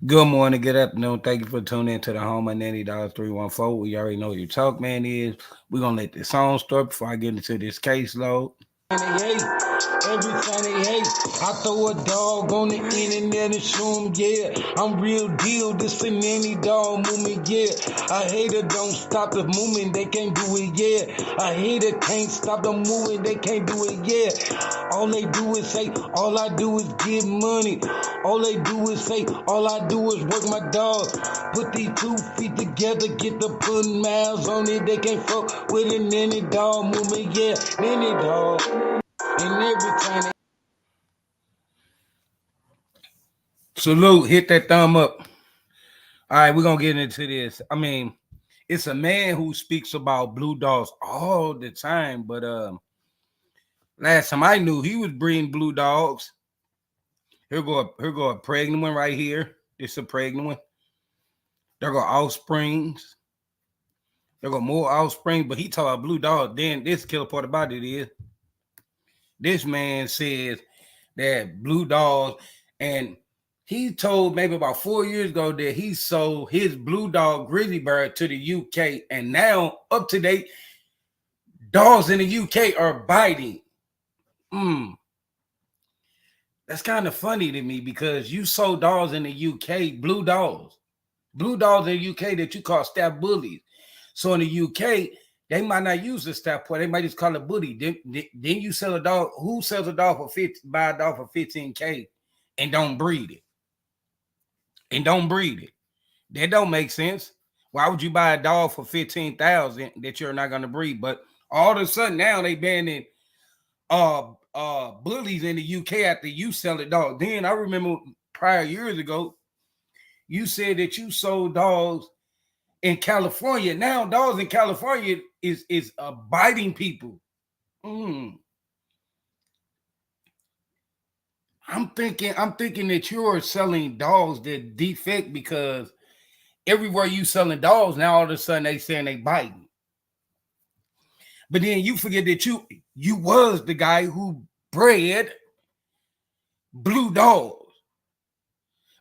Good morning, good afternoon. Thank you for tuning in to the home of Nanny Dollars 314. We already know what your talk man is. We're gonna let this song start before I get into this caseload. Every time they hate, I throw a dog on the internet and show 'em, yeah, I'm real deal, this a nanny dog movement, yeah. A hater don't stop the movement, they can't do it, yeah. A hater can't stop the movement, they can't do it, yeah. All they do is say, all I do is give money. All they do is say, all I do is work my dog. Put these 2 feet together, get the putting miles on it, they can't fuck with a nanny dog movement, yeah. Nanny dog. And every time salute, hit that thumb up. All right, we're gonna get into this. I mean, it's a man who speaks about blue dogs all the time, but last time I knew he was breeding blue dogs. Here go a pregnant one right here. It's a pregnant one. There go offsprings. There go more offspring, but he talk about blue dogs. Then this killer part about it is this man says that blue dogs, and he told maybe about 4 years ago that he sold his blue dog grizzly bear to the UK, and now up to date, dogs in the UK are biting. That's kind of funny to me because you sold dogs in the UK, blue dogs in the UK that you call staff bullies. So in the UK, they might not use the staff point. They might just call it bully. Then you sell a dog. Who sells a dog for 50? Buy a dog for 15K and don't breed it. That don't make sense. Why would you buy a dog for 15,000 that you're not gonna breed? But all of a sudden now they banning bullies in the UK after you sell a dog. Then I remember prior years ago, you said that you sold dogs in California. Now dogs in California is biting people. I'm thinking that you're selling dogs that defect because everywhere you selling dogs, now all of a sudden they saying they biting. But then you forget that you was the guy who bred blue dogs.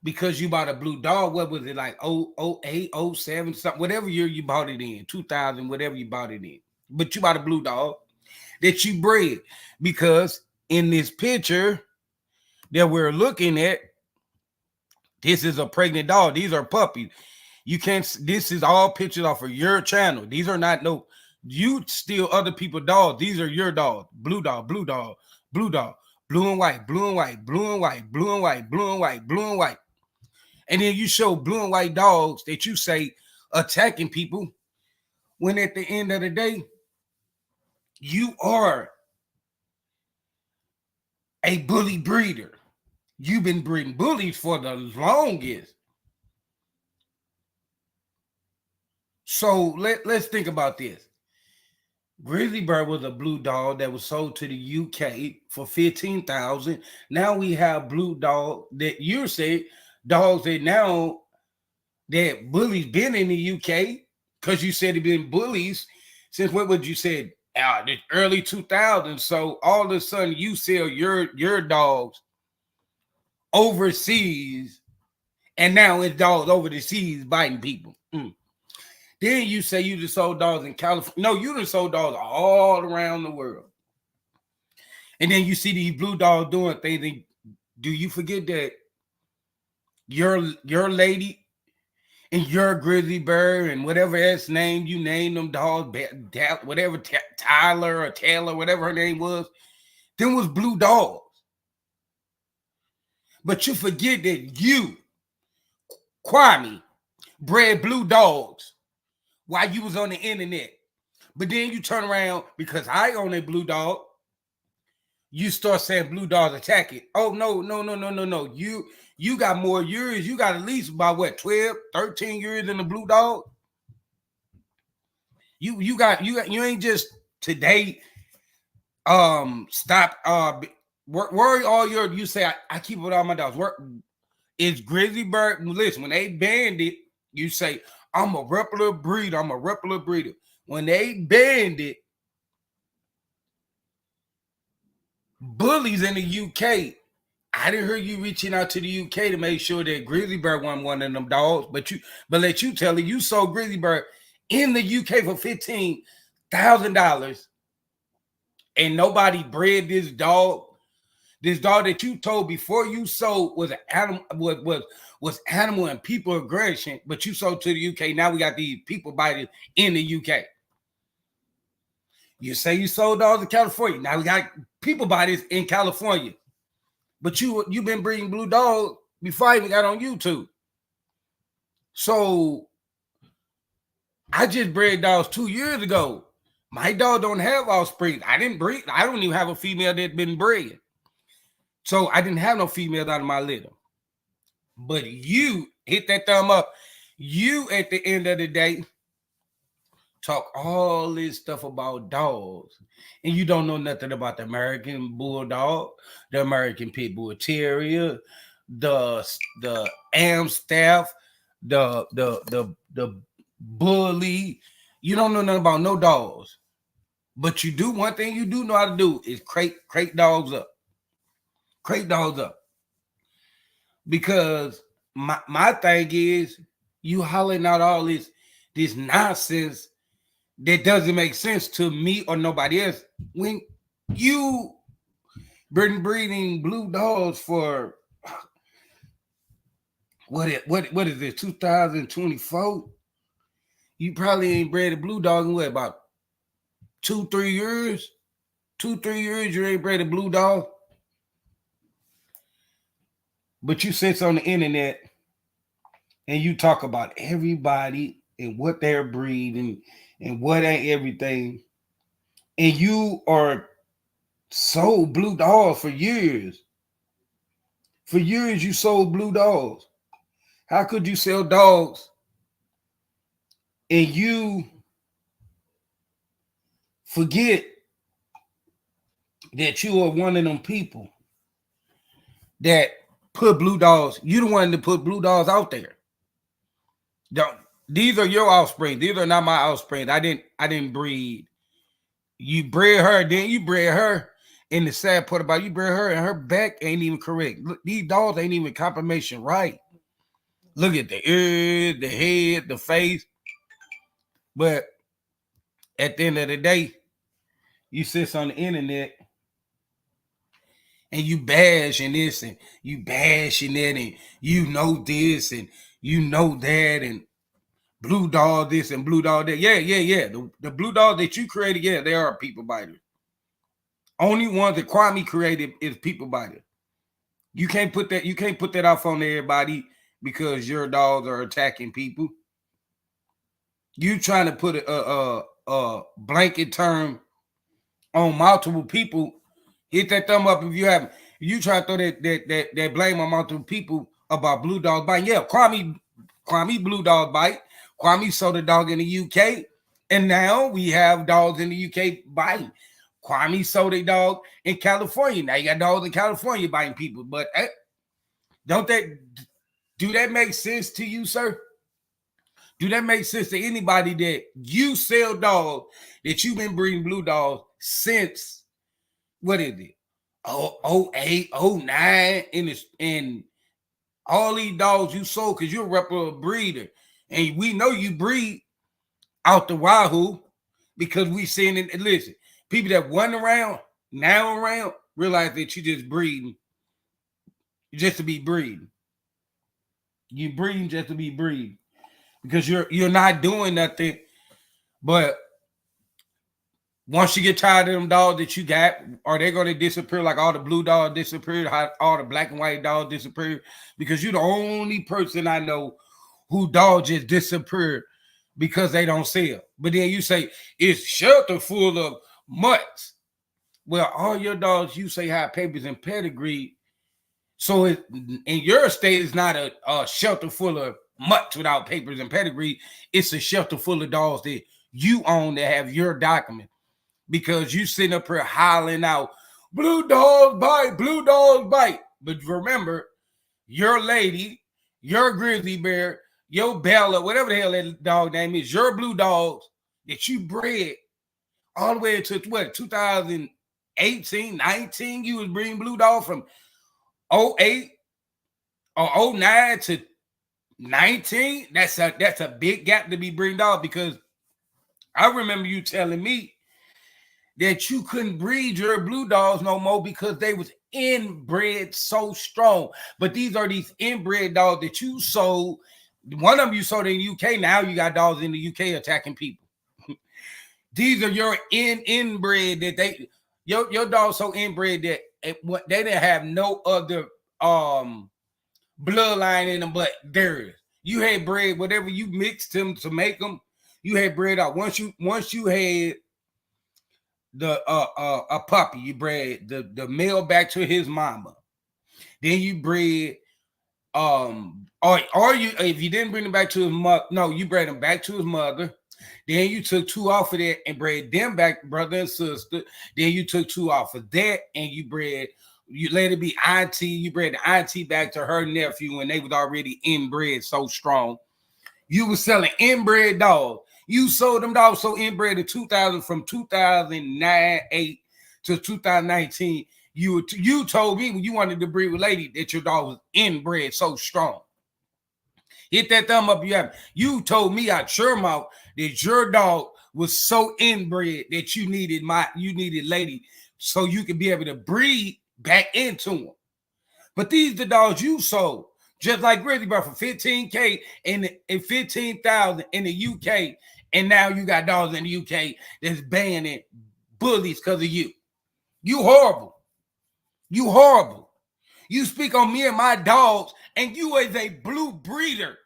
Because you bought a blue dog, what was it like 08, 07, something, whatever year you bought it in, 2000, whatever you bought it in. But you bought a blue dog that you bred. Because in this picture that we're looking at, this is a pregnant dog. These are puppies. You can't, this is all pictures off of your channel. These are not you steal other people's dogs. These are your dogs. Blue dog, blue dog, blue dog, blue and white, blue and white, blue and white, blue and white, blue and white, blue and white. And then you show blue and white dogs that you say attacking people, when at the end of the day, you are a bully breeder. You've been breeding bullies for the longest. So let's think about this. Grizzly Bear was a blue dog that was sold to the UK for 15,000. Now we have blue dog that you say dogs that now that bullies been in the UK, because you said it been bullies since what would you said the early 2000s. So all of a sudden you sell your dogs overseas, and now it's dogs over the seas biting people. Then you say you just sold dogs in California. No, you just sold dogs all around the world. And then you see these blue dogs doing things. Do you forget that your lady and your grizzly bear and whatever else name you named them dogs, whatever, Tyler or Taylor, whatever her name was, them was blue dogs. But you forget that you, Kwame, bred blue dogs while you was on the internet. But then you turn around, because I own a blue dog, you start saying blue dogs attack it. Oh, no. You got more years. You got at least about what, 12, 13 years in the blue dog? You ain't just today stop worry all your, you say I keep it with all my dogs. It's Grizzly Bear. Listen, when they banned it, you say I'm a replica breeder. When they banned it, bullies in the UK I didn't hear you reaching out to the UK to make sure that Grizzly Bear wasn't one of them dogs, but let you tell it, you sold Grizzly Bear in the UK for $15,000, and nobody bred this dog. This dog that you told before you sold was an animal, was animal and people aggression, but you sold to the UK. Now we got these people biters in the UK. You say you sold dogs in California. Now we got people biters in California. But you've been breeding blue dogs before I even got on YouTube. So I just bred dogs 2 years ago. My dog don't have offspring. I didn't breed. I don't even have a female that's been bred. So I didn't have no female out of my litter. But you hit that thumb up. You at the end of the day talk all this stuff about dogs, and you don't know nothing about the American Bulldog, the American Pit Bull Terrier, the Amstaff, the Bully. You don't know nothing about no dogs, but you do one thing you do know how to do is crate dogs up, because my thing is you hollering out all this nonsense that doesn't make sense to me or nobody else when you been breeding blue dogs for what is this 2024? You probably ain't bred a blue dog in what, about 2-3 years? 2-3 years you ain't bred a blue dog. But you sit on the internet and you talk about everybody and what they're breeding and what ain't everything. And you are sold blue dogs for years. For years you sold blue dogs. How could you sell dogs and you forget that you are one of them people that put blue dogs? You the one that put blue dogs out there. These are your offspring. These are not my offspring. I didn't breed. You bred her, then you bred her. And the sad part about you bred her and her back ain't even correct. Look, these dogs ain't even confirmation right. Look at the ears, the head, the face. But at the end of the day, you sit on the internet and you bashing this and you bashing that and you know this and you know that and blue dog this and blue dog that. Yeah. The blue dog that you created, yeah, they are people biters. Only ones that Kwame created is people biters. You can't put that off on everybody because your dogs are attacking people. You trying to put a blanket term on multiple people. Hit that thumb up if you haven't. You try to throw that blame on multiple people about blue dog bite. Yeah, Kwame blue dog bite. Kwame sold a dog in the UK, and now we have dogs in the UK biting. Kwame sold a dog in California. Now you got dogs in California biting people. But do that make sense to you, sir? Do that make sense to anybody that you sell dogs that you've been breeding blue dogs since, what is it? 08, 09, and all these dogs you sold because you're a reputable breeder. And we know you breed out the wahoo because we seen it. Listen, people that wasn't around, now around, realize that you just breeding just to be breeding. You breeding just to be breeding. Because you're not doing nothing, but once you get tired of them dogs that you got, are they going to disappear like all the blue dogs disappeared, all the black and white dogs disappeared? Because you're the only person I know who dogs just disappear because they don't sell. But then you say it's shelter full of mutts. Well, all your dogs you say have papers and pedigree. So in your state, it's not a shelter full of mutts without papers and pedigree. It's a shelter full of dogs that you own that have your document. Because you sitting up here hollering out, blue dogs bite, blue dogs bite. But remember, your lady, your grizzly bear, your Bella, whatever the hell that dog name is, your blue dogs that you bred all the way to what, 2018, 19, you was breeding blue dogs from 08 or 09 to 19, that's a big gap to be bringing off, because I remember you telling me that you couldn't breed your blue dogs no more because they was inbred so strong. But these are these inbred dogs that you sold. One of them you sold in the UK. Now you got dogs in the UK attacking people. These are your inbred that your dogs so inbred that they didn't have no other bloodline in them but theirs. You had bred whatever you mixed them to make them. You had bred out. Once you had the a puppy, you bred the male back to his mama. Then you bred or you, if you didn't bring him back to his mother, no, you bred him back to his mother. Then you took 2 off of that and bred them back, brother and sister. Then you took 2 off of that and you let it be auntie. You bred the auntie back to her nephew when they was already inbred so strong. You was selling inbred dogs. You sold them dogs so inbred in 2000, from 2009, 8 to 2019. You told me when you wanted to breed with lady that your dog was inbred so strong. Hit that thumb up. You told me out your mouth that your dog was so inbred that you needed lady so you could be able to breed back into them. But these the dogs you sold, just like Grizzly Bear, for $15K and 15,000 in the UK, and now you got dogs in the UK that's banning bullies because of you. You horrible. You horrible. You speak on me and my dogs, and you as a blue breeder.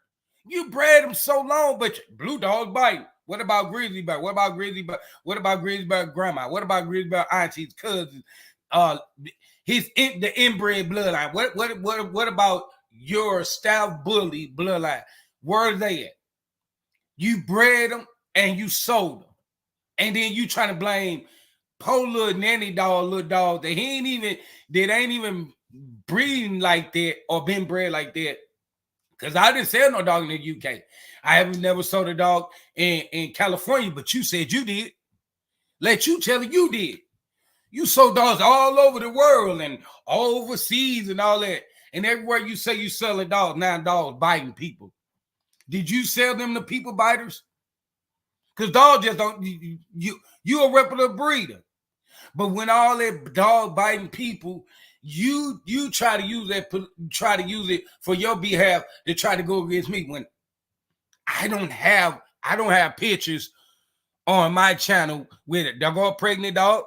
You bred them so long, but blue dogs bite. What about Grizzly Bear? What about Grizzly Bear? What about Grizzly Bear grandma? What about Grizzly Bear aunties, cousins? The inbred bloodline. What about your Stout Bully bloodline? Where are they at? You bred them and you sold them, and then you trying to blame poor little nanny dog, little dog that ain't even breeding like that or been bred like that. Because I didn't sell no dog in the UK. I haven't never sold a dog in California, but you said you did. Let you tell it you did. You sold dogs all over the world and all overseas and all that. And everywhere you say you selling dogs, now dogs biting people. Did you sell them to people biters? Because dogs just don't, you a reputable breeder. But when all that dog biting people, you try to use it for your behalf to try to go against me, when I don't have pictures on my channel with a dog pregnant dog,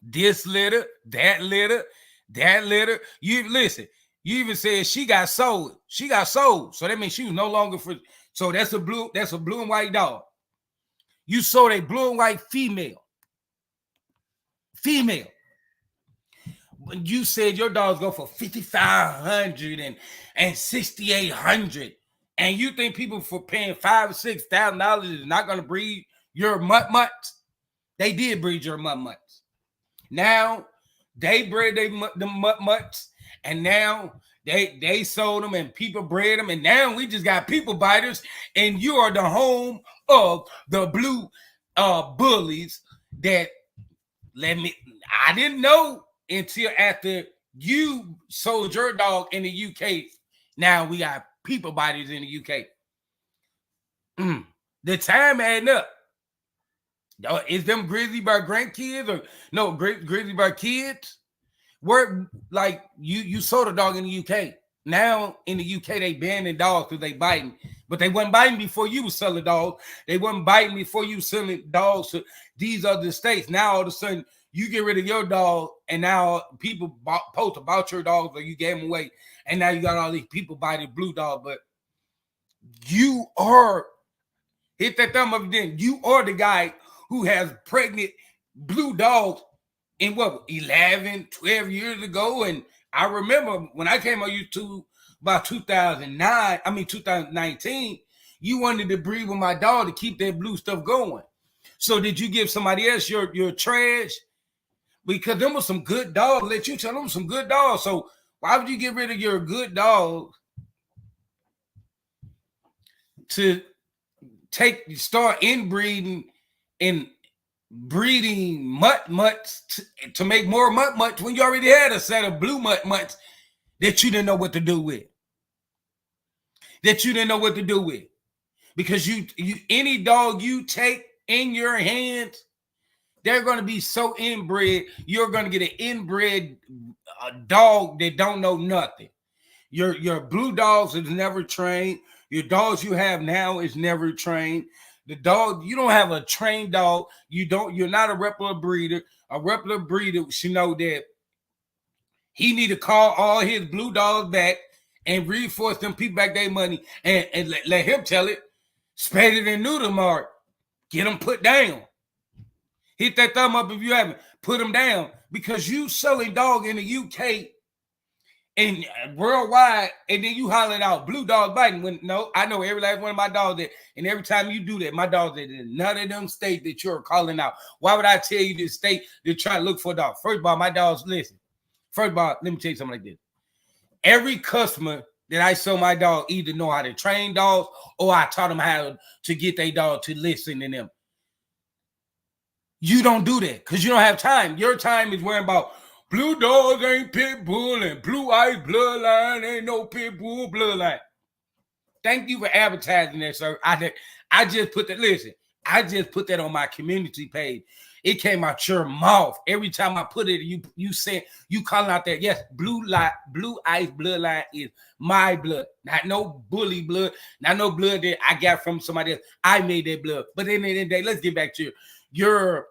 this litter, that litter, that litter. You listen, you even said she got sold. She got sold. So that means she was no longer for, so that's a blue and white dog. You sold a blue and white female. You said your dogs go for $5,500 and $6,800, and you think people for paying $5,000 or $6,000 is not going to breed your mutts? They did breed your mutts. Now they bred the mutts, and now they sold them, and people bred them, and now we just got people biters, and you are the home of the blue bullies that I didn't know until after you sold your dog in the UK. Now we got people biters in the UK. The time adding up. Is them Grizzly Bear grandkids or no Grizzly Bear kids? Where like you sold a dog in the UK. Now in the UK they banning dogs because they biting, but they wasn't biting before you was selling dogs. They wasn't biting before you selling dogs to these other states. Now all of a sudden you get rid of your dog, and now people post about your dogs or you gave them away, and now you got all these people biting blue dog. But you are, hit that thumb up again, you are the guy who has pregnant blue dogs in what, 11, 12 years ago. And I remember when I came on YouTube about 2019, you wanted to breed with my dog to keep that blue stuff going. So did you give somebody else your trash? Because them was some good dogs. Let you tell them some good dogs. So why would you get rid of your good dogs to start inbreeding and breeding mutts to make more mutts when you already had a set of blue mutts that you didn't know what to do with. That you didn't know what to do with. Because you any dog you take in your hands, they're going to be so inbred. You're going to get an inbred dog that don't know nothing. Your blue dogs is never trained. Your dogs you have now is never trained. The dog, you don't have a trained dog. You're not a replica breeder. A replica breeder should know that he need to call all his blue dogs back and reinforce them people back their money and let him tell it. Spade it and neuter mark. Get them put down. Hit that thumb up if you haven't. Put them down. Because you selling dog in the UK and worldwide, and then you hollering out blue dog biting. When no, I know every last one of my dogs that, and every time you do that, my dogs are in none of them states that you're calling out. Why would I tell you this state to try to look for a dog? First of all, my dogs, listen. First of all, let me tell you something like this. Every customer that I sell my dog either know how to train dogs or I taught them how to get their dog to listen to them. You don't do that because you don't have time. Your time is worrying about blue dogs ain't pit bull and blue ice bloodline ain't no pit bull bloodline. Thank you for advertising that, sir. I just put that. Listen, I just put that on my community page. It came out your mouth every time I put it. You said you calling out that yes, blue ice bloodline is my blood, not no bully blood, not no blood that I got from somebody else. I made that blood. But at the end of the day, let's get back to your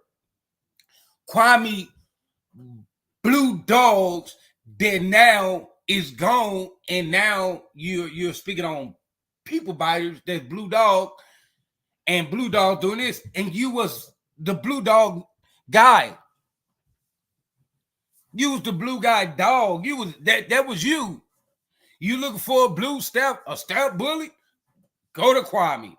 Kwame blue dogs that now is gone, and now you're speaking on people buyers that's blue dog and blue dog doing this, and you was the blue dog guy. You was the blue guy dog. You was that was you. You looking for a blue step bully? Go to Kwame.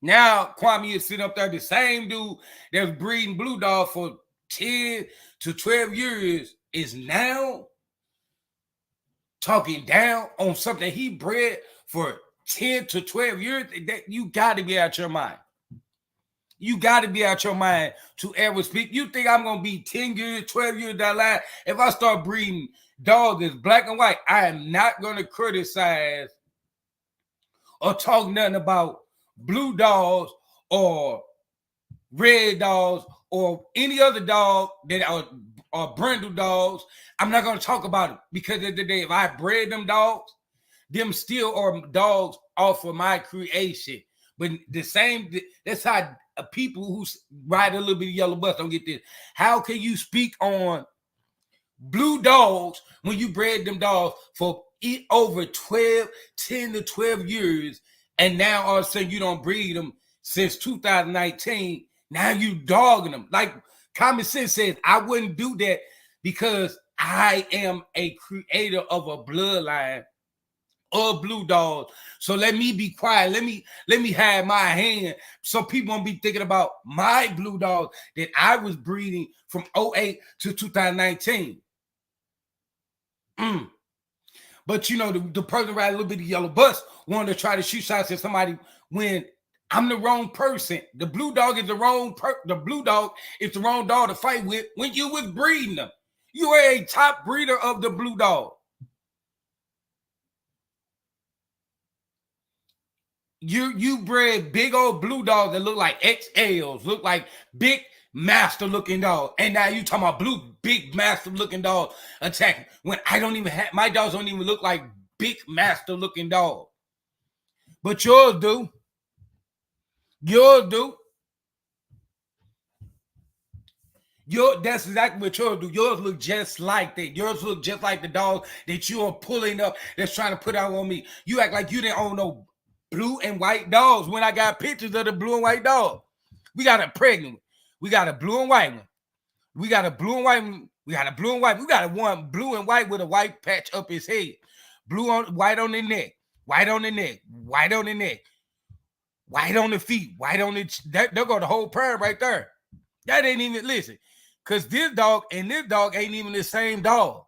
Now Kwame is sitting up there, the same dude that was breeding blue dog for 10 to 12 years is now talking down on something he bred for 10 to 12 years. That you got to be out your mind. You got to be out your mind to ever speak. You think I'm going to be 10 years, 12 years down the line? If I start breeding dogs that's black and white, I am not going to criticize or talk nothing about blue dogs or red dogs or any other dog that are brindle dogs. I'm not going to talk about it because at the day, if I bred them dogs, them still are dogs off of my creation. But the same, that's how people who ride a little bit of yellow bus don't get this. How can you speak on blue dogs when you bred them dogs for over 10 to 12 years, and now all of a sudden you don't breed them since 2019? Now you dogging them. Like common sense says, I wouldn't do that because I am a creator of a bloodline of blue dogs. So let me be quiet. Let me have my hand so people won't be thinking about my blue dogs that I was breeding from 2008 to 2019. But you know, the person riding a little bit of yellow bus wanted to try to shoot shots at somebody when I'm the wrong person. The blue dog is the wrong the blue dog is the wrong dog to fight with when you was breeding them. You are a top breeder of the blue dog. You bred big old blue dogs that look like XLs, look like big master looking dogs. And now you talking about big master looking dogs attacking. When I don't even have, my dogs don't even look like big master looking dogs. But yours do. Yours do. That's exactly what yours do. Yours look just like that. Yours look just like the dog that you are pulling up that's trying to put out on me. You act like you didn't own no blue and white dogs when I got pictures of the blue and white dog. We got a pregnant one. We got a blue and white one. We got a blue and white one. We got a blue and white. We got a one blue and white with a white patch up his head. White on the neck. White on the neck. White on the neck. White on the feet. White on the... There go the whole pair right there. That ain't even... Listen. Because this dog and this dog ain't even the same dog.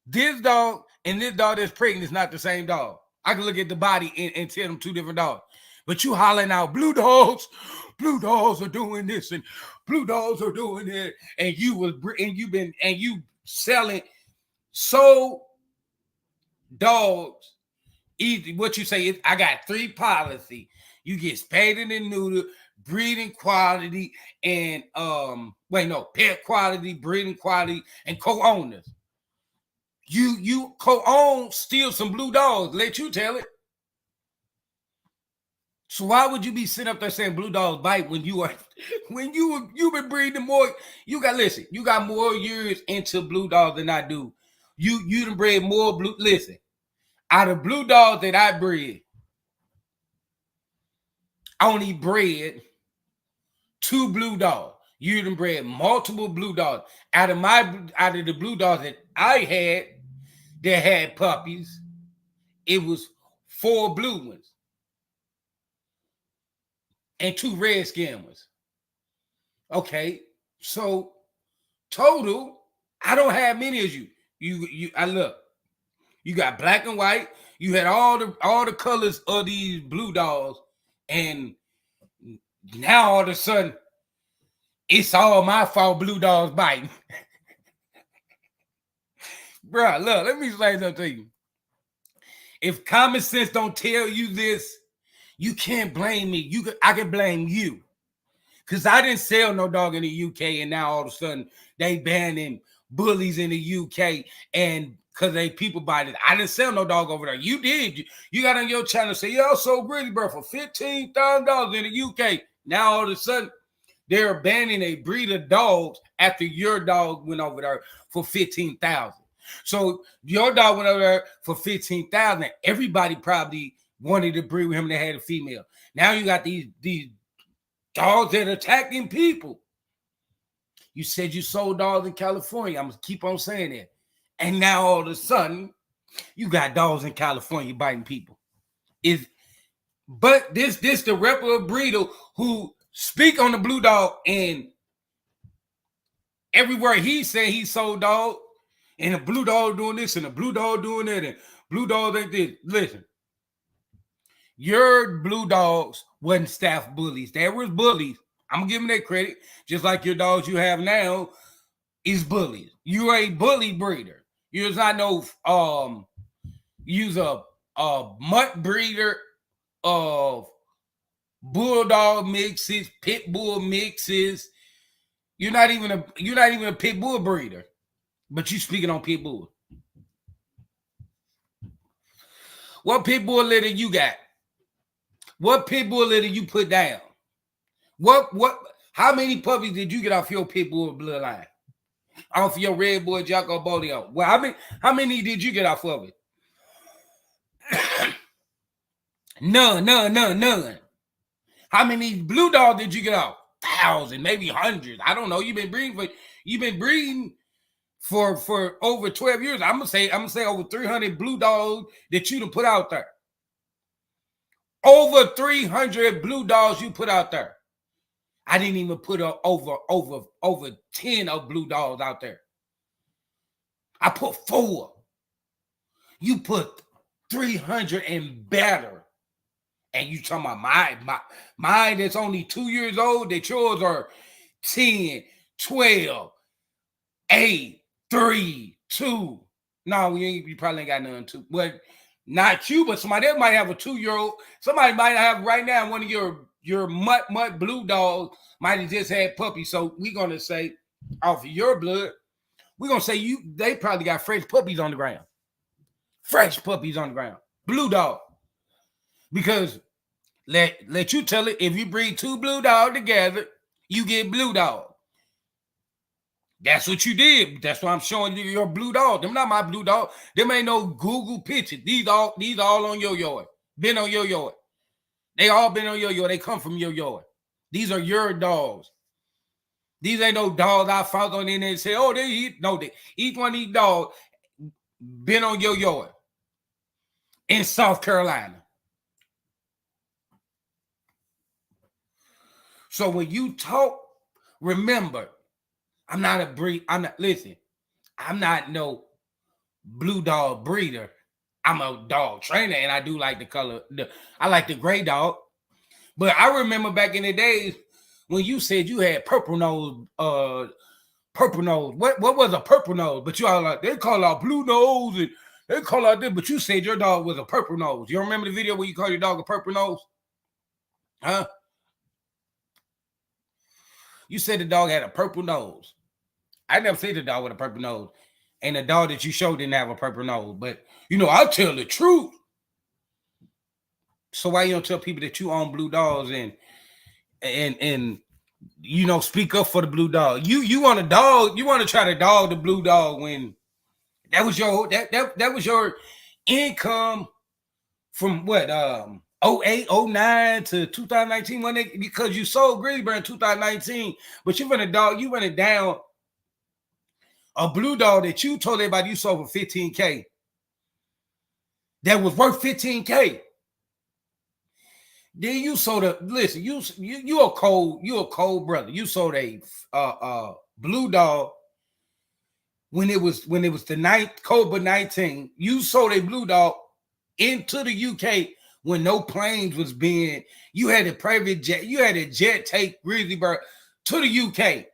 This dog and this dog that's pregnant is not the same dog. I can look at the body and tell them two different dogs. But you hollering out, blue dogs are doing this and blue dogs are doing that, and you selling sold dogs. Easy. What you say is, I got 3 policy. You get spayed and neutered, breeding quality, and pet quality, breeding quality, and co-owners. You co-own still some blue dogs. Let you tell it. So why would you be sitting up there saying blue dogs bite when you've been breeding more? You got more years into blue dogs than I do. You done bred more blue. Listen, out of blue dogs that I bred, I only bred 2 blue dogs. You done bred multiple blue dogs. Out of the blue dogs that I had that had puppies, it was 4 blue ones and 2 red skin ones. Okay, so total, I don't have many as you. I look. You got black and white. You had all the colors of these blue dogs, and now all of a sudden, it's all my fault. Blue dogs biting, bro. Look, let me say something to you. If common sense don't tell you this, you can't blame me. I can blame you, because I didn't sell no dog in the UK, and now all of a sudden they banning bullies in the UK, and because they people bite it. I didn't sell no dog over there. You did. You got on your channel say, yo, so greedy, bro, for $15,000 in the UK. Now all of a sudden they're banning a breed of dogs after your dog went over there for $15,000. So your dog went over there for $15,000. Everybody probably wanted to breed with him that had a female. Now you got these dogs that are attacking people. You said you sold dogs in California. I'm gonna keep on saying that. And now all of a sudden, you got dogs in California biting people. But this the rapper breeder who speak on the blue dog, and everywhere he said he sold dog, and the blue dog doing this and the blue dog doing that, and blue dog ain't this. Listen, your blue dogs wasn't staff bullies. There was bullies. I'm gonna give them that credit, just like your dogs you have now is bullies. You're a bully breeder. You're not no use a mutt breeder of bulldog mixes, pit bull mixes. You're not even a pit bull breeder, but you speaking on pit bull. What pit bull litter you got? What pit bull litter you put down? How many puppies did you get off your pit bull bloodline? Off your red boy Jocko Bolio. Well, how many did you get off of it? None. How many blue dogs did you get off? 1,000, maybe hundreds. I don't know. You've been breeding for over 12 years. I'm gonna say over 300 blue dogs that you done put out there. Over 300 blue dogs you put out there. I didn't even put over 10 of blue dogs out there. I put 4. You put 300 and better. And you talking about mine that's only 2 years old, that yours are 10, 12, 8, 3, 2. No, you probably ain't got none 2. But not you, but somebody else might have a 2-year-old. Somebody might have right now one of your mutt blue dogs might have just had puppies. So we're gonna say off of your blood, we're gonna say they probably got fresh puppies on the ground. Fresh puppies on the ground. Blue dog. Because let you tell it, if you breed 2 blue dogs together, you get blue dog. That's what you did. That's why I'm showing you your blue dog. Them not my blue dog. Them ain't no Google pictures. These all on your yard. Been on your yard. They all been on your yard. They come from your yard. These are your dogs. These ain't no dogs I found on the internet and say, oh, they eat. No, each one of these dogs been on your yard in South Carolina. So when you talk, remember, I'm not no blue dog breeder. I'm a dog trainer, and I do like the color. I like the gray dog. But I remember back in the days when you said you had purple nose purple nose. What was a purple nose? But you all like, they call out blue nose and they call out this, but you said your dog was a purple nose. You remember the video where you called your dog a purple nose? Huh? You said the dog had a purple nose. I never said the dog with a purple nose. And the dog that you showed didn't have a purple nose. But, I'll tell the truth. So why you don't tell people that you own blue dogs and speak up for the blue dog? You want a dog, you want to try to dog the blue dog when that was your that was your income from what 08, 09 to 2019 because you sold Grizzly Bear in 2019, but you went down a blue dog that you told everybody you sold for $15K. That was worth $15K. Then you sold you a cold brother. You sold a blue dog when it was the COVID-19. You sold a blue dog into the UK when no planes was being. You had a private jet. You had a jet take Grizzly Bear to the UK.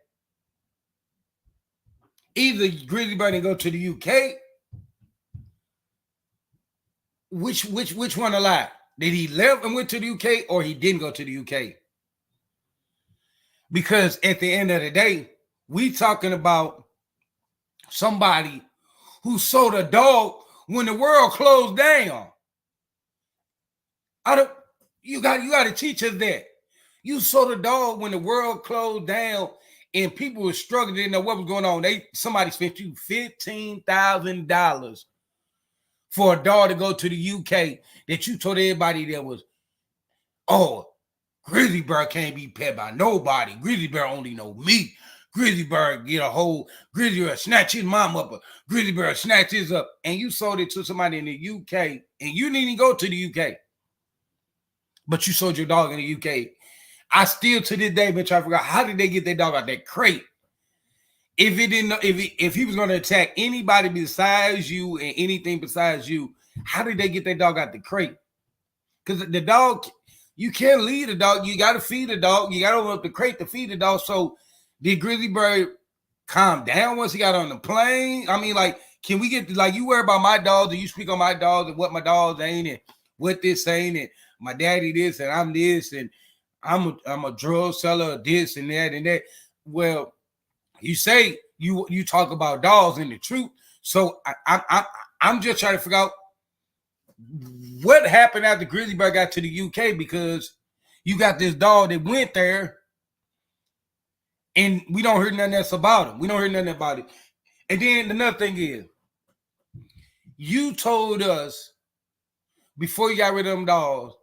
Either Grizzly Bear didn't go to the UK. Which one a lie? Did he left and went to the UK or he didn't go to the UK? Because at the end of the day, we talking about somebody who sold a dog when the world closed down. You got to teach us that. You sold a dog when the world closed down and people were struggling, didn't know what was going on. Somebody spent you $15,000 for a dog to go to the UK that you told everybody that was, Grizzly Bear can't be pet by nobody. Grizzly Bear only know me. Grizzly Bear get a hold. Grizzly Bear snatch his mom up. Grizzly Bear snatch his up. And you sold it to somebody in the UK. And you didn't even go to the UK. But you sold your dog in the UK. I still to this day been trying to figure out how did they get that dog out that crate? If he was going to attack anybody besides you and anything besides you, how did they get that dog out the crate? Because the dog, you can't lead the dog. You got to feed the dog. You got to open up the crate to feed the dog. So did Grizzly Bear calm down once he got on the plane? I mean, can we get, you worry about my dogs and you speak on my dogs and what my dogs ain't and what this ain't and my daddy this and I'm this and I'm a drug seller, this and that and that. Well, you say you talk about dogs and the truth. So I'm just trying to figure out what happened after Grizzly Bear got to the UK, because you got this dog that went there and we don't hear nothing else about him. We don't hear nothing about it. And then another thing is, you told us before you got rid of them dogs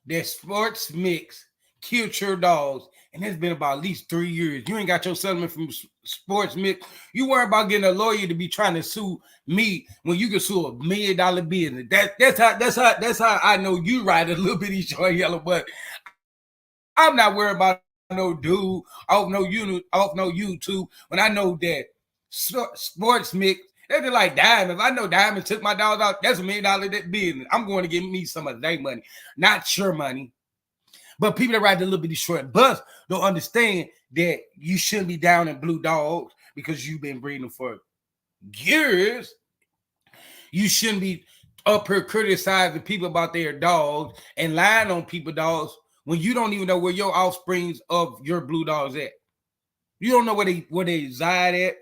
that Sports Mix killed your dogs. And it's been about at least 3 years. You ain't got your settlement from Sports Mix. You worry about getting a lawyer to be trying to sue me when you can sue $1 million business. That's how I know you ride a little bitty short yellow. But I'm not worried about no dude off no YouTube when I know that Sports Mix. They're like Diamonds. I know Diamonds took my dogs out. That's $1 million business. I'm going to give me some of their money, not your money. But people that ride the little bitty short bus don't understand that you shouldn't be down in blue dogs because you've been breeding them for years. You shouldn't be up here criticizing people about their dogs and lying on people's dogs when you don't even know where your offsprings of your blue dogs at. You don't know where they reside at.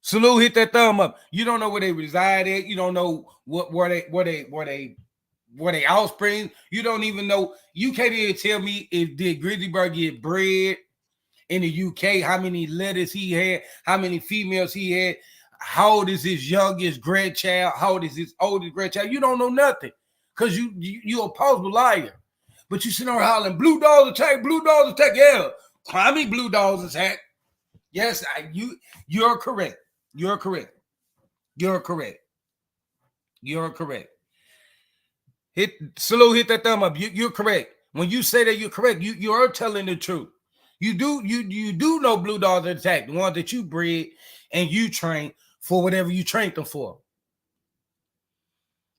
Salute, hit that thumb up. You don't know where they reside at. You don't know where they offspring. You don't even know. You can't even tell me if did Grizzly Bear get bred in the UK, how many litters he had, how many females he had, how old is his youngest grandchild, how old is his oldest grandchild. You don't know nothing because you're a possible liar. But you sit there hollering, blue dogs attack, blue dogs attack. Yeah, climbing blue dogs attack. Yes, you're correct. You're correct. You're correct. You're correct. Hit that thumb up. You're correct. When you say that you're correct, you are telling the truth. You do know blue dogs attack, the ones that you breed and you train for whatever you trained them for.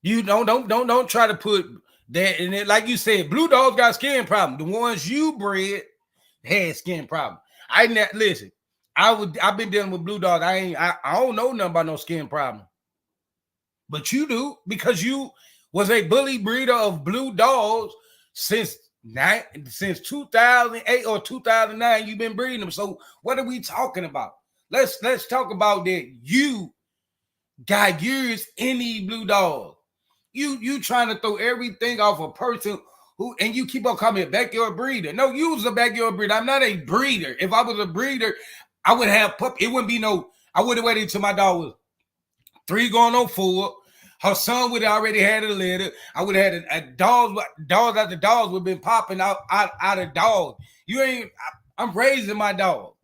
You don't try to put that in it. Like you said, blue dogs got skin problem. The ones you bred had skin problem. Listen, I've been dealing with blue dogs. I don't know nothing about no skin problem. But you do, because you was a bully breeder of blue dogs since 2008 or 2009. You've been breeding them. So what are we talking about? Let's talk about that. You got years in these blue dogs. You trying to throw everything off a person who, and you keep on calling me a backyard breeder. No, you was a backyard breeder. I'm not a breeder. If I was a breeder, I would have puppy. It wouldn't be no. I would have waited until my dog was 3 going on 4. Her son would have already had a litter. I would have had a dog after dogs would have been popping out of dogs. You ain't. I'm raising my dog.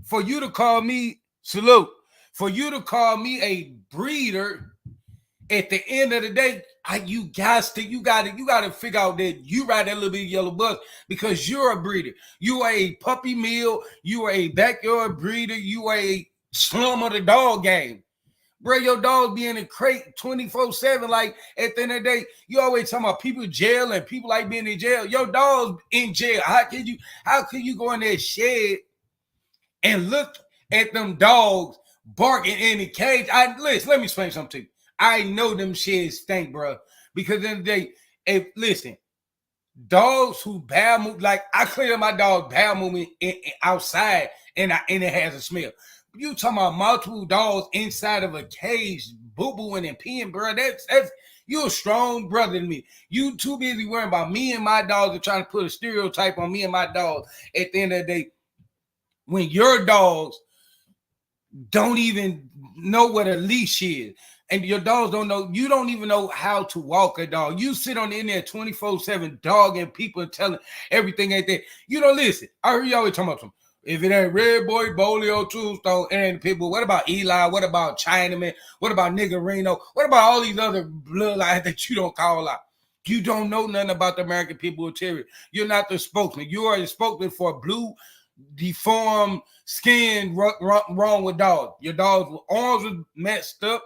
For you to call me, salute. For you to call me a breeder, at the end of the day, you got to figure out that you ride that little bit of yellow bus because you're a breeder. You are a puppy mill. You are a backyard breeder. You are a slum of the dog game. Bro, your dog be in a crate 24/7. Like, at the end of the day, you always talking about people in jail and people like being in jail. Your dog's in jail. How can you go in that shed and look at them dogs barking in the cage? Let me explain something to you. I know them sheds stink, bro. Because at the end of the day, listen, dogs who bowel move, like I clear my dog bowel movement outside and it has a smell. You talking about multiple dogs inside of a cage, boo-booing and peeing, bro. That's you're a strong brother to me. You too busy worrying about me and my dogs and trying to put a stereotype on me and my dogs. At the end of the day, when your dogs don't even know what a leash is, and your dogs don't know, you don't even know how to walk a dog. You sit on the internet 24/7 dogging people and telling everything ain't there. You don't listen. I heard you always talking about some. If it ain't Red Boy, Bolio, Tombstone, and people, what about Eli? What about Chinaman? What about Niggerino? What about all these other bloodlines that you don't call out? You don't know nothing about the American People Terrier. You're not the spokesman. You are the spokesman for blue, deformed skin wrong with dogs. Your dog's arms was messed up.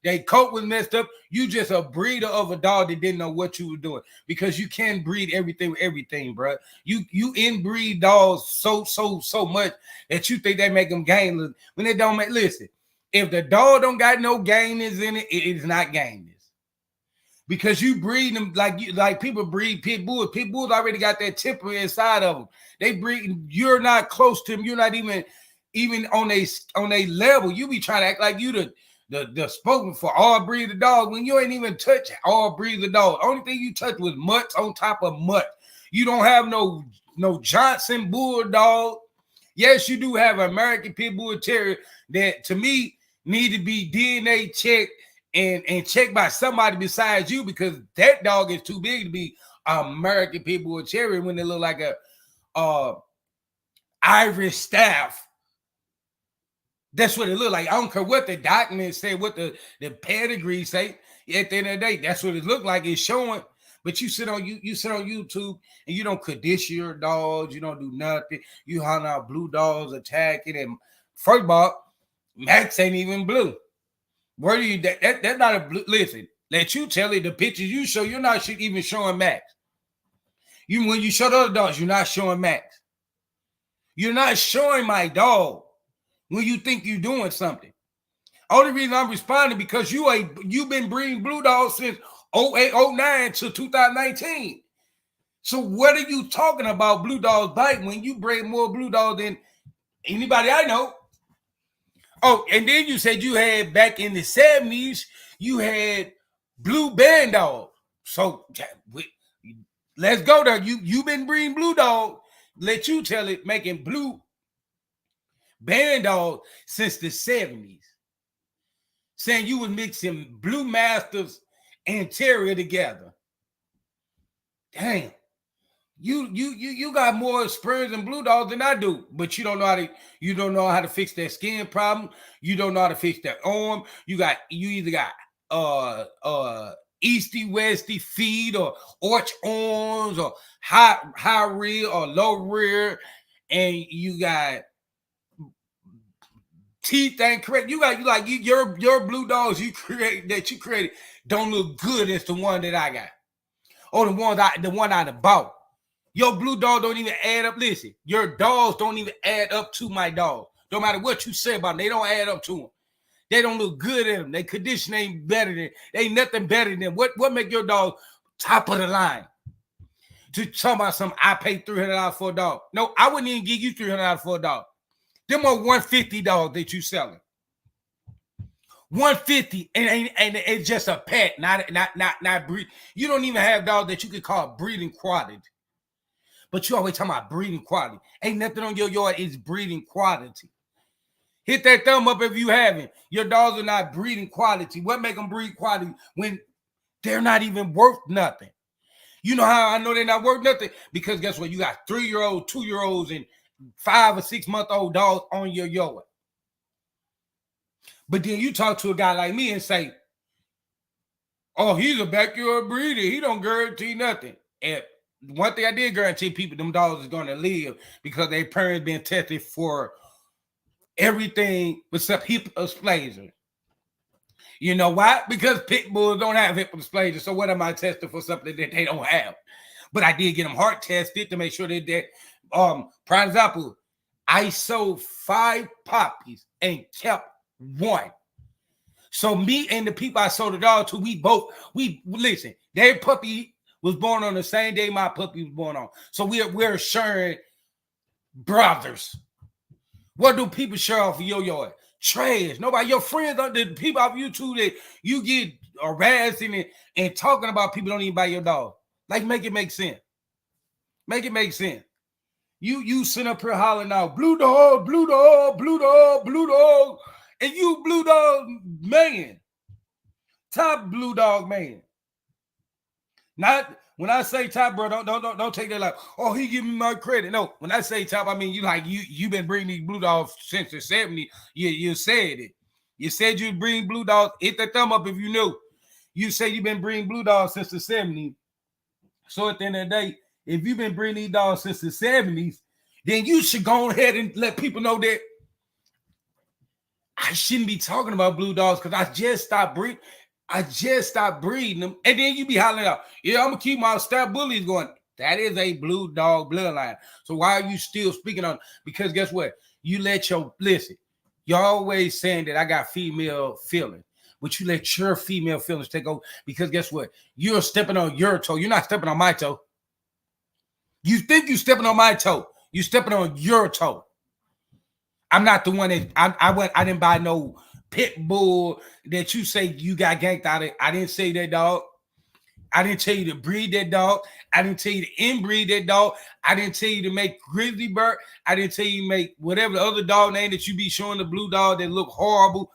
Their coat was messed up. You just a breeder of a dog that didn't know what you were doing, because you can breed everything with everything, bro. You inbreed dogs so much that you think they make them gameless when they don't make. Listen, if the dog don't got no gameness in it, it is not gameness, because you breed them like people breed pit bulls. Pit bulls already got that temper inside of them. They breed. You're not close to them. You're not even on a level. You be trying to act like you the spokesman for all breed of dogs when you ain't even touch all breed of dogs. Only thing you touch was mutts on top of mutt. You don't have no Johnson Bulldog. Yes, you do have an American Pit Bull Terrier that to me need to be DNA checked and checked by somebody besides you, because that dog is too big to be American Pit Bull Terrier when they look like a Irish staff. That's what it look like. I don't care what the documents say, what the pedigree say. At the end of the day, that's what it look like. It's showing. But you sit on YouTube and you don't condition your dogs. You don't do nothing. You hunt out blue dogs attacking. And first of all, Max ain't even blue. Where do you that's not a blue? Listen, let you tell it. The pictures you show, you're not even showing Max. When you show the other dogs, you're not showing Max. You're not showing my dog when you think you're doing something. Only reason I'm responding because you've been breeding blue dogs since 08, 09 to 2019. So what are you talking about blue dogs bite when you breed more blue dogs than anybody I know? Oh, and then you said you had back in the 70s, you had blue band dogs. So let's go there. You've been breeding blue dogs. Let you tell it, making blue band dog since the 70s, saying you was mixing blue masters and terrier together. Damn, you got more experience in blue dogs than I do, but you don't know how to fix that skin problem. You don't know how to fix that arm. You either got easty westy feet or arch arms or high rear or low rear, and you got teeth ain't correct. Your blue dogs you created don't look good as the one that I got, or the one I bought. Your blue dog don't even add up. Listen, your dogs don't even add up to my dog. No matter what you say about them, they don't add up to them. They don't look good at them. Their condition ain't better than, ain't nothing better than. What make your dog top of the line? To talk about something, I paid $300 for a dog. No, I wouldn't even give you $300 for a dog. Them are $150 dogs that you selling. $150 and it's just a pet, not breed. You don't even have dogs that you could call breeding quality. But you always talking about breeding quality. Ain't nothing on your yard is breeding quality. Hit that thumb up if you haven't. Your dogs are not breeding quality. What make them breed quality when they're not even worth nothing? You know how I know they're not worth nothing? Because guess what? You got 3-year-olds, 2-year-olds, and 5 or 6 month old dogs on your yard. But then you talk to a guy like me and say, oh, he's a backyard breeder. He don't guarantee nothing. And one thing I did guarantee people, them dogs is going to live because their parents been tested for everything except hip dysplasia. You know why? Because pit bulls don't have hip dysplasia. So what am I testing for something that they don't have? But I did get them heart tested to make sure that for example, I sold 5 puppies and kept 1. So me and the people I sold the dog to, we listen, their puppy was born on the same day my puppy was born on. So we're sharing brothers. What do people share off of your yard? Trash. Nobody, your friends, the people off YouTube that you get harassing and talking about, people don't even buy your dog. Like, make it make sense. Make it make sense. You sit up here hollering out, blue dog, blue dog, blue dog, blue dog. And you blue dog man. Top blue dog man. Not when I say top, bro, don't take that like, oh, he give me my credit. No, when I say top, I mean you been bringing these blue dogs since the 70s. You said it. You said you'd bring blue dogs. Hit the thumb up if you knew. You say you've been bringing blue dogs since the 70s. So at the end of the day, if you've been bringing these dogs since the 70s, then you should go ahead and let people know that I shouldn't be talking about blue dogs because I just stopped breeding them. And then you be hollering out, yeah, I'm going to keep my stab bullies going. That is a blue dog bloodline. So why are you still speaking on? Because guess what? You let listen, you're always saying that I got female feelings, but you let your female feelings take over. Because guess what? You're stepping on your toe. You're not stepping on my toe. You think you're stepping on my toe. You're stepping on your toe. I'm not the one that I didn't buy no pit bull that you say you got ganked out of. I didn't say that dog. I didn't tell you to breed that dog. I didn't tell you to inbreed that dog. I didn't tell you to make grizzly bear. I didn't tell you to make whatever the other dog name that you be showing the blue dog that look horrible.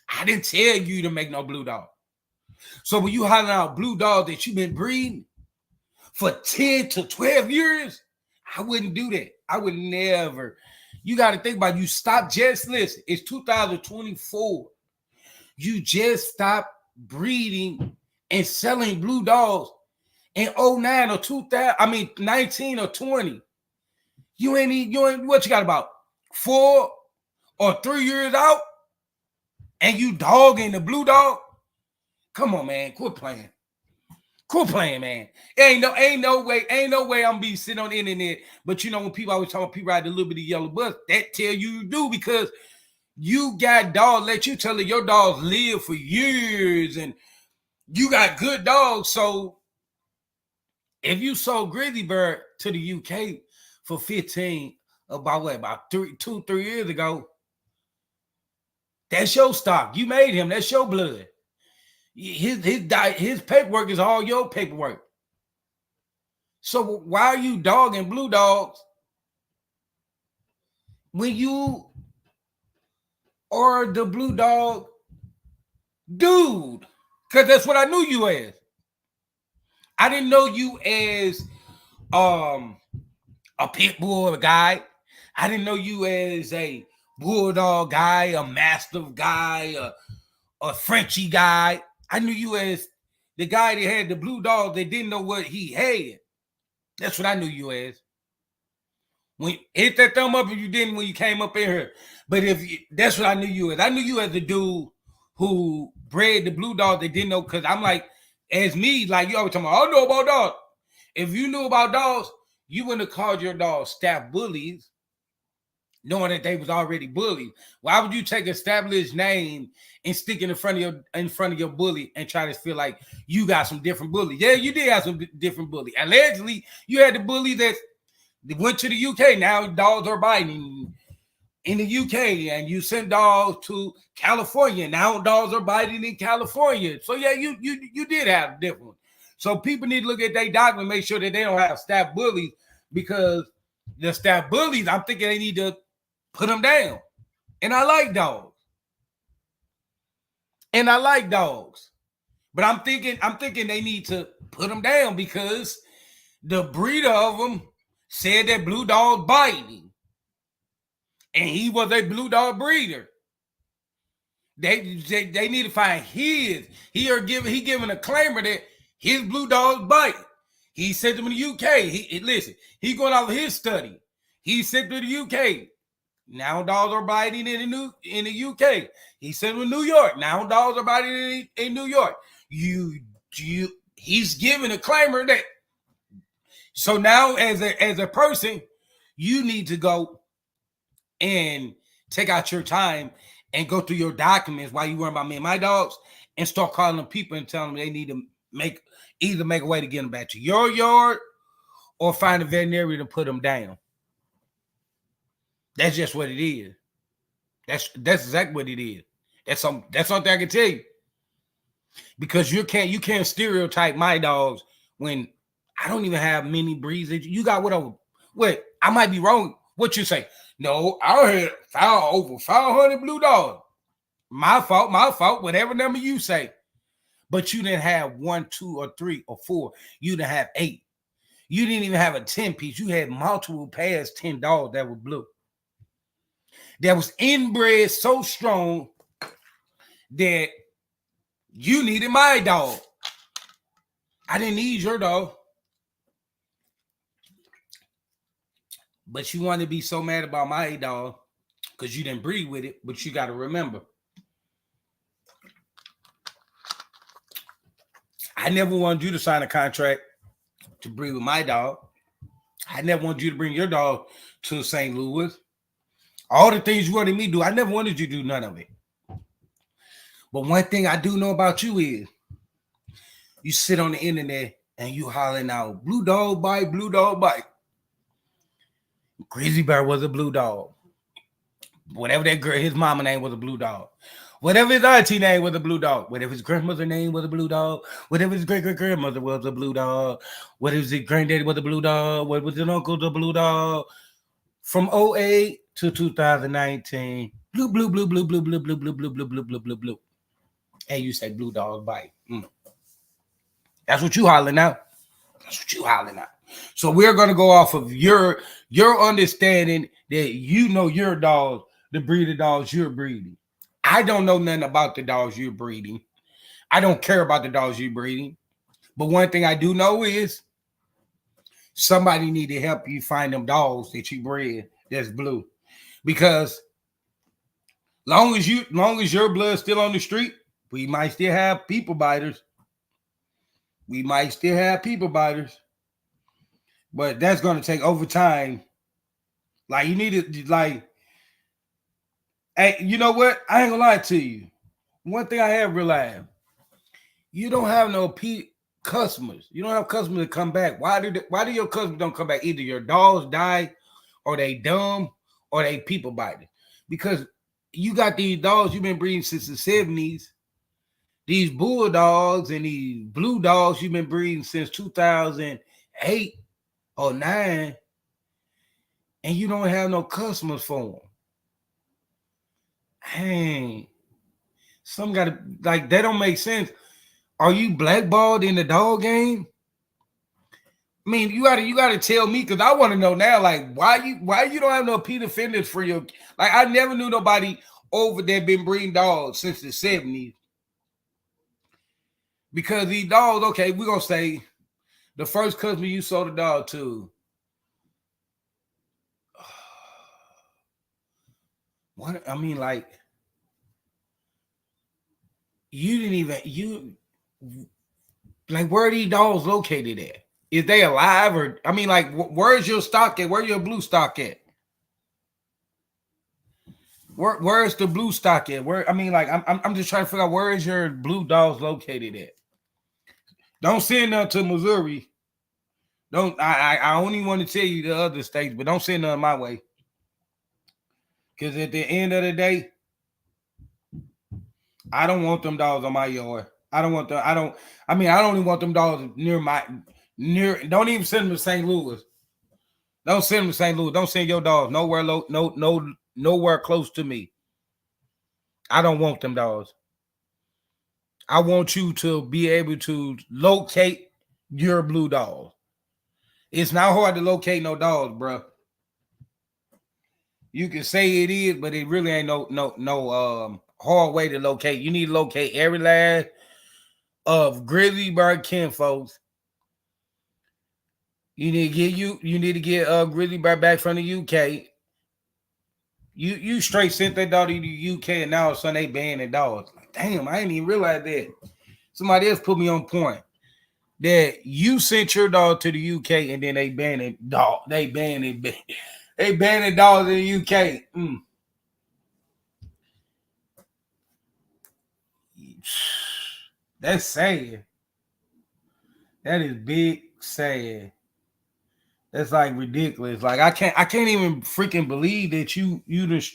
I didn't tell you to make no blue dog. So when you hollering out blue dog that you've been breeding for 10 to 12 years, I wouldn't do that. I would never. You got to think about it. You stop. Just listen. It's 2024. You just stopped breeding and selling blue dogs in 09 or 2000. I mean 19 or 20. You ain't what you got about 4 or 3 years out, and you dogging the blue dog. Come on, man. Quit playing. Quit playing, man. Ain't no way I'm gonna be sitting on the internet. But you know, when people always talk about people ride a little bit of yellow bus, that tell you do because you got dogs. Let you tell it your dogs live for years and you got good dogs. So if you sold Grizzly Bear to the UK for 15 about 3 years ago, that's your stock. You made him. That's your blood. His paperwork is all your paperwork. So why are you dogging blue dogs when you are the blue dog dude? Because that's what I knew you as. I didn't know you as a pit bull guy. I didn't know you as a bulldog guy, a mastiff guy, a Frenchie guy. I knew you as the guy that had the blue dog that didn't know what he had. That's what I knew you as. When hit that thumb up if you didn't when you came up in here. But that's what I knew you as. I knew you as the dude who bred the blue dog that didn't know, because I'm like, as me, like you always talking about, I don't know about dogs. If you knew about dogs, you wouldn't have called your dog staff bullies, knowing that they was already bullied. Why would you take an established name and stick it in front of your bully and try to feel like you got some different bully? Yeah, you did have some different bully. Allegedly, you had the bully that went to the UK. Now dogs are biting in the UK, and you sent dogs to California. Now dogs are biting in California. So yeah, you did have a different one. So people need to look at their dog and make sure that they don't have staff bullies, because the staff bullies, I'm thinking they need to put them down. And I like dogs. But I'm thinking they need to put them down, because the breeder of them said that blue dog biting. And he was a blue dog breeder. They need to find his. He giving a claimer that his blue dogs bite. He sent them in the UK. He going off of his study. He sent to the UK. Now dogs are biting in the UK. He sent them to New York. Now dogs are biting in New York. He's giving a claimer that. So now, as a person, you need to go and take out your time and go through your documents while you worry about me and my dogs, and start calling them people and telling them they need to either make a way to get them back to your yard or find a veterinarian to put them down. That's just what it is. That's exactly what it is. That's something I can tell you. Because you can't stereotype my dogs when I don't even have many breeds. You got what I might be wrong. What you say? No, I had over 500 blue dogs. My fault, whatever number you say. But you didn't have 1, 2, or 3, or 4. You didn't have 8. You didn't even have a 10-piece. You had multiple pairs, 10 dogs that were blue. That was inbred so strong that you needed my dog. I didn't need your dog. But you want to be so mad about my dog because you didn't breed with it. But you got to remember, I never wanted you to sign a contract to breed with my dog. I never wanted you to bring your dog to St. Louis. All the things you wanted me to do, I never wanted you to do none of it. But one thing I do know about you is you sit on the internet and you hollering out, blue dog bite, blue dog bite. Grizzly Bear was a blue dog. Whatever that girl, his mama name was a blue dog. Whatever his auntie name was a blue dog. Whatever his grandmother name was a blue dog. Whatever his great-great-grandmother was a blue dog. Whatever his granddaddy was a blue dog. What was his uncle a blue dog. From 08 to 2019. Blue, blue, blue, blue, blue, blue, blue, blue, blue, blue, blue, blue, blue, blue. And you say blue dog bite. That's what you hollering out. That's what you hollering out. So we're going to go off of your understanding that you know your dogs, the breed of dogs you're breeding. I don't know nothing about the dogs you're breeding. I don't care about the dogs you're breeding. But one thing I do know is somebody need to help you find them dogs that you bred that's blue. Because long as your blood's still on the street, we might still have people biters. But that's going to take over time. Like, you need to, like, hey, you know what? I ain't going to lie to you. One thing I have realized, you don't have no customers. You don't have customers that come back. Why do your customers don't come back? Either your dogs die, or they dumb, or they people biters. Because you got these dogs you've been breeding since the 70s. These bulldogs and these blue dogs you've been breeding since 2008 or 9, and you don't have no customers for them. Dang. Some got to, like, that don't make sense. Are you blackballed in the dog game? I mean, you gotta tell me, because I want to know now, like, why you don't have no Peter defenders for your, like, I never knew nobody over there been breeding dogs since the 70s. Because these dogs, okay, we're gonna say the first customer you sold the dog to. What, I mean, like, you didn't even, like, where are these dogs located at? Is they alive or I mean, like, where's your stock at? Where your blue stock at? Where's the blue stock at? Where I mean, like, I'm just trying to figure out where is your blue dogs located at. Don't send none to Missouri. Don't I only want to tell you the other states, but don't send none my way. Because at the end of the day, I don't want them dogs on my yard. I don't want them. I mean, I don't even want them dogs near. Don't even send them to St. Louis. Don't send them to St. Louis. Don't send your dogs nowhere close to me. I don't want them dogs. I want you to be able to locate your blue dog. It's not hard to locate no dogs, bro. You can say it is, but it really ain't no hard way to locate. You need to locate every last of grizzly bear kin folks. You need to get grizzly bear back from the UK. You straight sent that dog to the UK and now all of a sudden they banning dogs. Like, damn, I didn't even realize that. Somebody else put me on point. That you sent your dog to the UK and then they banned it dog. They banned dogs in the UK. That's sad. That is big sad. That's like ridiculous. Like I can't even freaking believe that you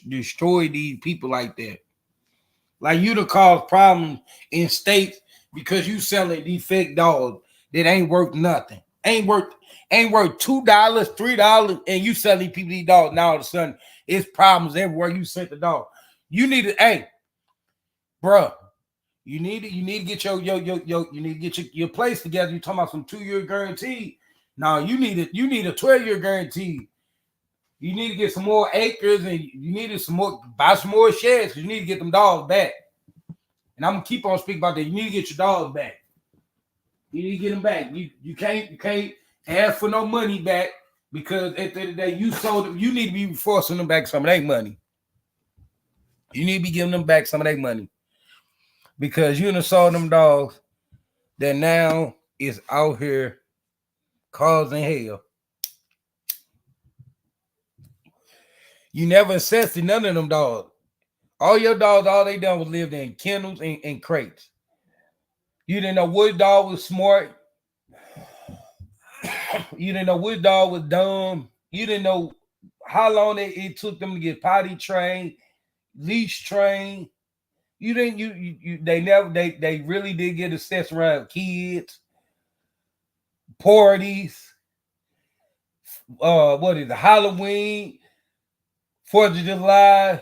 destroy these people like that. Like you to cause problems in states because you selling these fake dogs that ain't worth nothing. Ain't worth $2, $3, and you selling people these dogs. Now all of a sudden it's problems everywhere you sent the dog. You need to, hey, bro. You need to get your place together. You talking about some 2-year guarantee. No, you need a 12-year guarantee. You need to get some more acres and you need to buy some more sheds because you need to get them dogs back. And I'm gonna keep on speaking about that. You need to get your dogs back. You need to get them back. You can't ask for no money back because at the end of the day you sold them. You need to be forcing them back some of their money. You need to be giving them back some of their money. Because you done sold them dogs that now is out here causing hell. You never assessed none of them dogs. All your dogs, all they done was lived in kennels and crates. You didn't know which dog was smart. You didn't know which dog was dumb. You didn't know how long it took them to get potty trained, leash trained. You didn't. They really did get assessed around kids, parties. What is it? Halloween, 4th of July,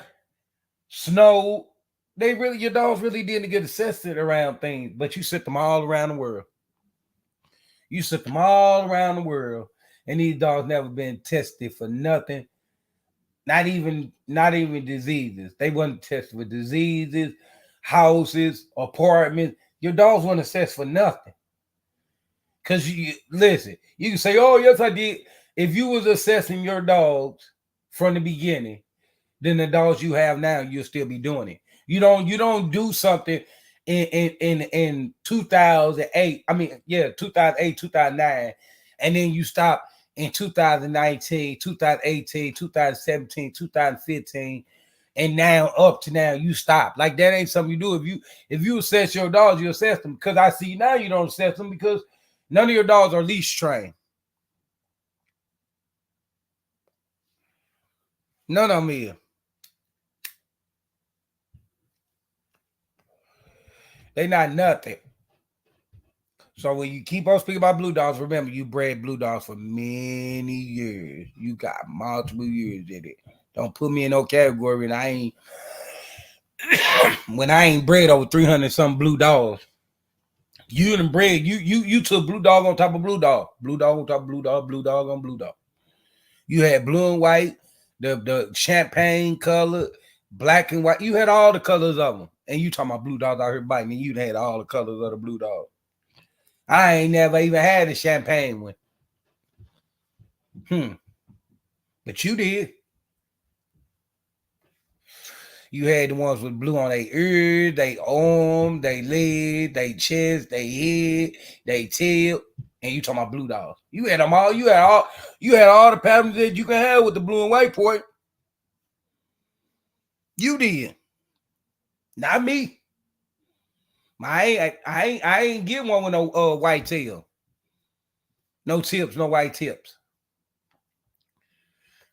snow. Your dogs really didn't get assessed around things, but you sent them all around the world. You sent them all around the world, and these dogs never been tested for nothing. Not even diseases. They wasn't tested for diseases. Houses, apartments, your dogs weren't assessed for nothing. Because you listen, you can say, oh, yes, I did. If you was assessing your dogs from the beginning, then the dogs you have now, you'll still be doing it. You don't do something in 2008. I mean, 2008, 2009, and then you stop in 2019, 2018, 2017, 2015. And now up to now, you stop. Like that ain't something you do. If you assess your dogs, you assess them. Because I see now you don't assess them because none of your dogs are leash trained. None of them is. They not nothing. So when you keep on speaking about blue dogs, remember you bred blue dogs for many years. You got multiple years in it. Don't put me in no category and I ain't when I ain't bred over 300 some blue dogs. You done bred, you took blue dog on top of blue dog. Blue dog on top of blue dog, blue dog on blue dog. You had blue and white, the champagne color, black and white. You had all the colors of them. And you talking about blue dogs out here biting, and you had all the colors of the blue dog. I ain't never even had a champagne one. But you did. You had the ones with blue on their ears, their arm, their leg, their chest, their head, their tail. And you talking about blue dogs. You had them all. You had all the patterns that you can have with the blue and white point. You did. Not me. I ain't get one with no white tail. No tips, no white tips.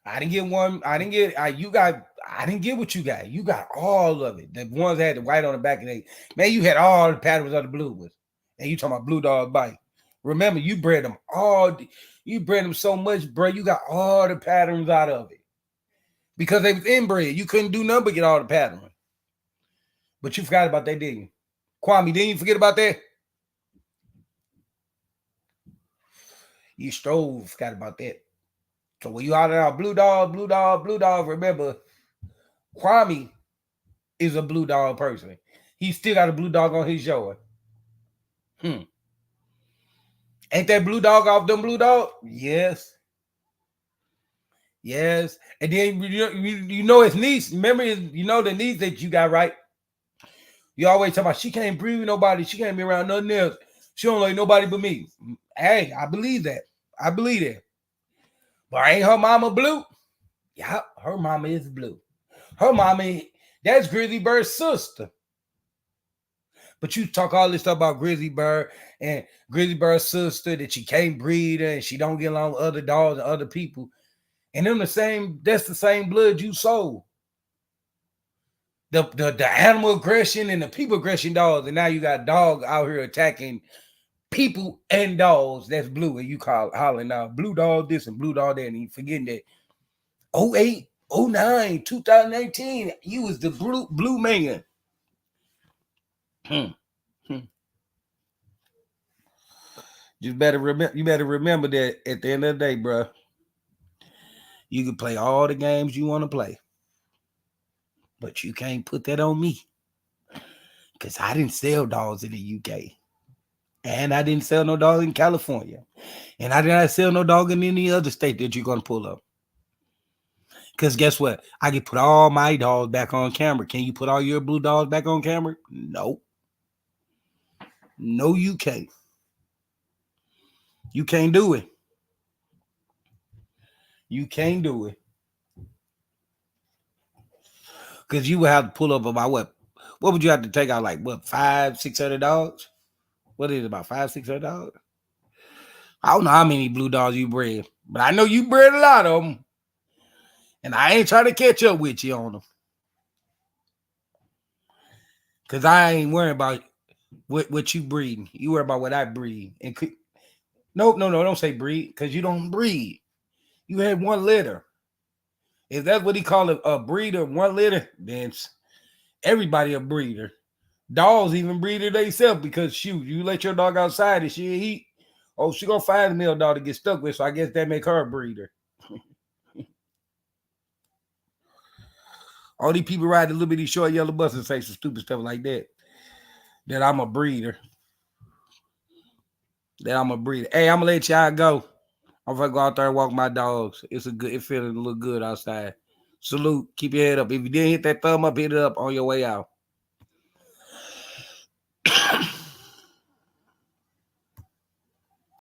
I didn't get one. I didn't get what you got. You got all of it. The ones that had the white on the back of they. Man, you had all the patterns of the blue ones. And you talking about blue dog bite. Remember, you bred them all. You bred them so much, bro. You got all the patterns out of it. Because they was inbred. You couldn't do nothing but get all the patterns. But you forgot about that, didn't you? Kwame, didn't you forget about that? You forgot about that. So when you holler out blue dog, remember, Kwame is a blue dog person. He still got a blue dog on his yard. Ain't that blue dog off them blue dog? Yes. Yes. And then you know his niece. Remember, you know the niece that you got, right? You always talk about she can't breed with nobody. She can't be around nothing else. She don't like nobody but me. Hey, I believe that. But ain't her mama blue? Yeah, her mama is blue. Her mama, that's Grizzly Bird's sister. But you talk all this stuff about Grizzly Bird and Grizzly Bird's sister that she can't breed and she don't get along with other dogs and other people. And them that's the same blood you sold. The animal aggression and the people aggression dogs. And now you got dogs out here attacking people and dogs that's blue, and you hollering out blue dog this and blue dog that, and you forgetting that 08, 09, 2018, you was the blue man. You better remember that at the end of the day, bro, you can play all the games you want to play, but you can't put that on me because I didn't sell dogs in the UK. And I didn't sell no dog in California. And I did not sell no dog in any other state that you're going to pull up. Because guess what? I can put all my dogs back on camera. Can you put all your blue dogs back on camera? No. No, you can't. You can't do it. You can't do it. Because you would have to pull up about what? What would you have to take out? Like, what, 500-600 dogs? What is it, about 500-600 dogs? I don't know how many blue dogs you bred, but I know you bred a lot of them. And I ain't trying to catch up with you on them. Because I ain't worrying about what you breeding. You worry about what I breed. And no, don't say breed, because you don't breed. You had one litter. If that's what he call it, a breeder, one litter, then everybody a breeder. Dogs even breeder themselves because, shoot, you let your dog outside and she'll eat. Oh, she gonna find a male dog to get stuck with, so I guess that make her a breeder. All these people ride the little bitty short yellow bus and say some stupid stuff like that. That I'm a breeder. Hey, I'm gonna let y'all go. I'm gonna go out there and walk my dogs. It feeling a little good outside. Salute. Keep your head up. If you didn't hit that thumb up, hit it up on your way out.